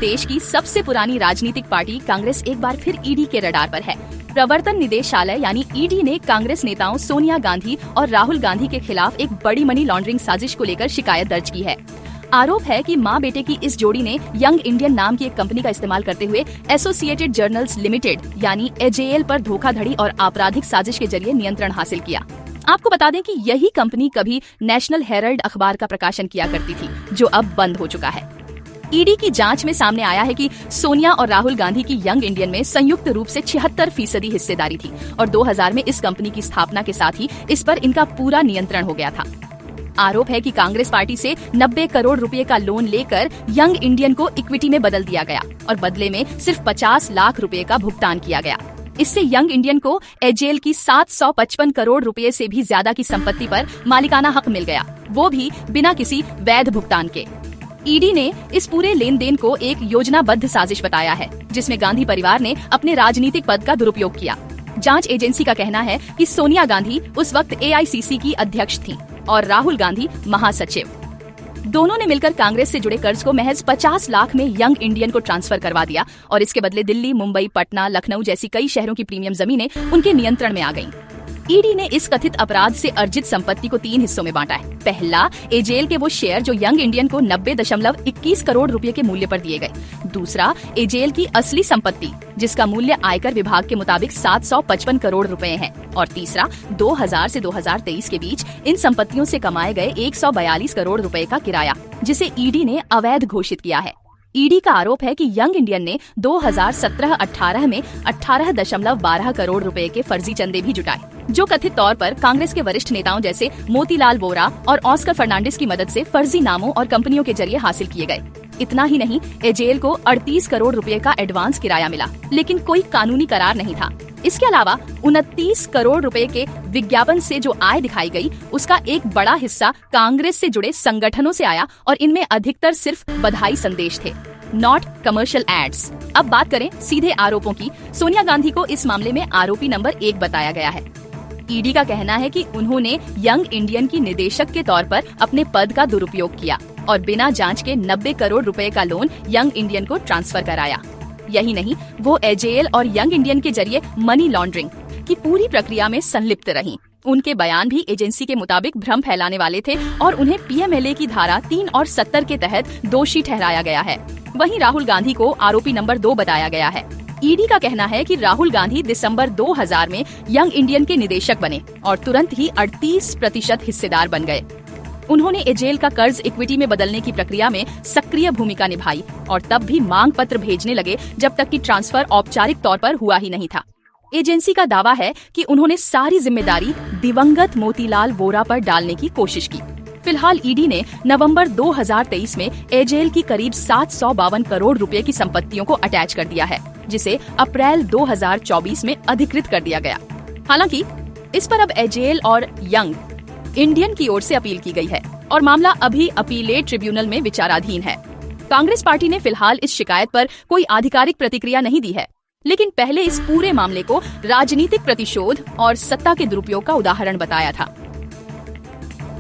देश की सबसे पुरानी राजनीतिक पार्टी कांग्रेस एक बार फिर ईडी के रडार पर है। प्रवर्तन निदेशालय यानी ईडी ने कांग्रेस नेताओं सोनिया गांधी और राहुल गांधी के खिलाफ एक बड़ी मनी लॉन्ड्रिंग साजिश को लेकर शिकायत दर्ज की है। आरोप है कि मां बेटे की इस जोड़ी ने यंग इंडियन नाम की एक कंपनी का इस्तेमाल करते हुए एसोसिएटेड जर्नल्स लिमिटेड यानी एजेएल पर धोखाधड़ी और आपराधिक साजिश के जरिए नियंत्रण हासिल किया। आपको बता दें कि यही कंपनी कभी नेशनल हेराल्ड अखबार का प्रकाशन किया करती थी, जो अब बंद हो चुका है। ईडी की जांच में सामने आया है कि सोनिया और राहुल गांधी की यंग इंडियन में संयुक्त रूप से 76% हिस्सेदारी थी और 2000 में इस कंपनी की स्थापना के साथ ही इस पर इनका पूरा नियंत्रण हो गया था। आरोप है कि कांग्रेस पार्टी से 90 करोड़ रुपए का लोन लेकर यंग इंडियन को इक्विटी में बदल दिया गया और बदले में सिर्फ 50 लाख रुपए का भुगतान किया गया। इससे यंग इंडियन को एजेएल की 755 करोड़ रुपए से भी ज्यादा की संपत्ति पर मालिकाना हक मिल गया, वो भी बिना किसी वैध भुगतान के। ईडी ने इस पूरे लेन देन को एक योजनाबद्ध साजिश बताया है, जिसमें गांधी परिवार ने अपने राजनीतिक पद का दुरुपयोग किया। जांच एजेंसी का कहना है कि सोनिया गांधी उस वक्त एआईसीसी की अध्यक्ष थीं और राहुल गांधी महासचिव। दोनों ने मिलकर कांग्रेस से जुड़े कर्ज को महज 50 लाख में यंग इंडियन को ट्रांसफर करवा दिया और इसके बदले दिल्ली, मुंबई, पटना, लखनऊ जैसी कई शहरों की प्रीमियम जमीनें उनके नियंत्रण में आ गईं। ईडी ने इस कथित अपराध से अर्जित संपत्ति को 3 हिस्सों में बांटा है। पहला, एजेएल के वो शेयर जो यंग इंडियन को 90.21 करोड़ रुपए के मूल्य पर दिए गए। दूसरा, एजेएल की असली संपत्ति जिसका मूल्य आयकर विभाग के मुताबिक 755 करोड़ रुपए है। और तीसरा, 2000 से 2023 के बीच इन संपत्तियों से कमाए गए 142 करोड़ रुपए का किराया, जिसे ईडी ने अवैध घोषित किया है। ईडी का आरोप है कि यंग इंडियन ने 2017-18 में 18.12 करोड़ रुपए के फर्जी चंदे भी जुटाए, जो कथित तौर पर कांग्रेस के वरिष्ठ नेताओं जैसे मोतीलाल वोरा और ऑस्कर फर्नांडिस की मदद से फर्जी नामों और कंपनियों के जरिए हासिल किए गए। इतना ही नहीं, एजेएल को 38 करोड़ रुपए का एडवांस किराया मिला, लेकिन कोई कानूनी करार नहीं था। इसके अलावा 29 करोड़ रुपए के विज्ञापन से जो आय दिखाई गई, उसका एक बड़ा हिस्सा कांग्रेस से जुड़े संगठनों से आया और इनमें अधिकतर सिर्फ बधाई संदेश थे, नॉट कमर्शियल एड्स। अब बात करें सीधे आरोपों की। सोनिया गांधी को इस मामले में आरोपी नंबर 1 बताया गया है। ईडी का कहना है कि उन्होंने यंग इंडियन की निदेशक के तौर पर अपने पद का दुरुपयोग किया और बिना जांच के 90 करोड़ रुपए का लोन यंग इंडियन को ट्रांसफर कराया। यही नहीं, वो एजेएल और यंग इंडियन के जरिए मनी लॉन्ड्रिंग की पूरी प्रक्रिया में संलिप्त रहीं। उनके बयान भी एजेंसी के मुताबिक भ्रम फैलाने वाले थे और उन्हें पीएमएलए की धारा 3 और 70 के तहत दोषी ठहराया गया है। वहीं राहुल गांधी को आरोपी नंबर 2 बताया गया है। ईडी का कहना है कि राहुल गांधी दिसंबर 2000 में यंग इंडियन के निदेशक बने और तुरंत ही 38% हिस्सेदार बन गए। उन्होंने एजेएल का कर्ज इक्विटी में बदलने की प्रक्रिया में सक्रिय भूमिका निभाई और तब भी मांग पत्र भेजने लगे जब तक कि ट्रांसफर औपचारिक तौर पर हुआ ही नहीं था। एजेंसी का दावा है कि उन्होंने सारी जिम्मेदारी दिवंगत मोतीलाल वोरा पर डालने की कोशिश की। फिलहाल ईडी ने नवंबर 2023 में एजेएल की करीब 752 करोड़ रुपए की संपत्तियों को अटैच कर दिया है, जिसे अप्रैल 2024 में अधिकृत कर दिया गया। हालांकि इस पर अब एजेएल और यंग इंडियन की ओर से अपील की गई है और मामला अभी अपीलेट ट्रिब्यूनल में विचाराधीन है। कांग्रेस पार्टी ने फिलहाल इस शिकायत पर कोई आधिकारिक प्रतिक्रिया नहीं दी है, लेकिन पहले इस पूरे मामले को राजनीतिक प्रतिशोध और सत्ता के दुरुपयोग का उदाहरण बताया था।